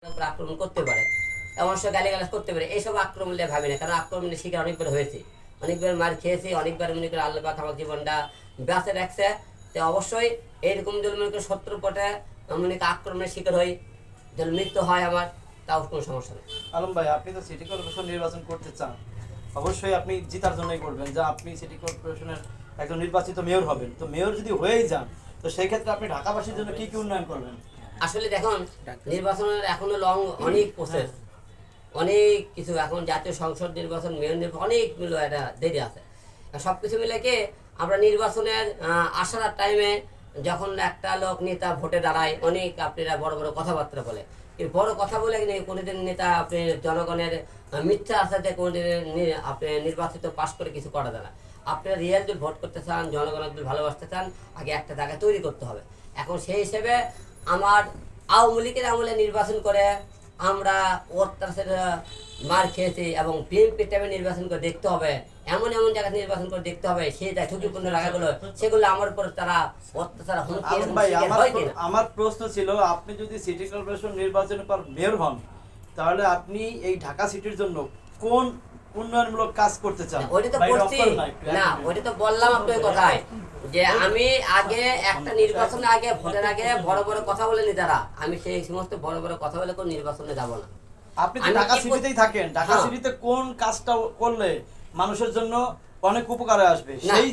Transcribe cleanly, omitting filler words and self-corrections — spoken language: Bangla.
আক্রমণ করতে পারে, এমন সময় গালিগালাজ করতে পারে। এইসব আক্রমণ ভাবি না, কারণ আক্রমণের শিকার অনেকবার হয়েছে, অনেকবার মার খেয়েছি, অনেকবার মনে করে আল্লাহ পাক আমার জীবনটা বেঁচে রাখছে। তো অবশ্যই এইরকম যদি মনে করি 70 পটে মনে করি আক্রমণের শিকার হই, যদি মৃত্যু হয় আমার, তাও কোনো সমস্যা নেই। আলম ভাই, আপনি তো সিটি কর্পোরেশন নির্বাচন করতে চান, অবশ্যই আপনি জিতার জন্যই করবেন, যে আপনি সিটি কর্পোরেশনের একজন নির্বাচিত মেয়র হবেন। তো মেয়র যদি হয়েই যান, তো সেই ক্ষেত্রে আপনি ঢাকাবাসীর জন্য কি কি উন্নয়ন করবেন? আসলে দেখুন, নির্বাচনের এখনো লং অনেক প্রসেস, অনেক কিছু। এখন জাতীয় সংসদ নির্বাচন, মেয়র নির্বাচন, অনেকগুলো একটা দেরি আছে। সব কিছু মিলে কি আমরা নির্বাচনের আসার টাইমে যখন একটা লোক নেতা ভোটে দাঁড়ায়, অনেক আপনারা বড় বড় কথাবার্তা বলে, কিন্তু বড় কথা বলে কোনোদিন নেতা আপনি জনগণের মিথ্যা আশাতে কোনোদিন আপনি নির্বাচিত পাশ করে কিছু করা যায় না। আপনারা রিয়েল যদি ভোট করতে চান, জনগণের যদি ভালোবাসতে চান, আগে একটা জায়গা তৈরি করতে হবে। এখন সেই হিসেবে আমার আওয়ামী লীগের আমলে নির্বাচন করে আমরা অত্যাচার মার খেয়েছি, এবং বিএনপি টাইমে নির্বাচন করে দেখতে হবে, এমন এমন জায়গায় নির্বাচন করে দেখতে হবে, সেই ঝুঁকিপূর্ণ জায়গাগুলো, সেগুলো আমার উপর তারা অত্যাচার হুমকি আলম ভাই, হয় কিনা। আমার প্রশ্ন ছিল, আপনি যদি সিটি কর্পোরেশন নির্বাচনের পর মেয়র হন, তাহলে আপনি এই ঢাকা সিটির জন্য কোন উন্নয়নমূলক কাজ করতে চান? ওইটা তো করছি না, ওইটা তো বললাম আপনার কথায়, যে আমি আগে একটা নির্বাচনের আগে, ভোটের আগে বড় বড় কথা বলেনি তারা, আমি সেই সমস্ত বড় বড় কথা বলে কোন নির্বাচনে যাব না। আপনি তো ঢাকা সিটিতেই থাকেন, ঢাকা সিটিতে কোন কাজটা করলে মানুষের জন্য অনেক উপকারে আসবে সেই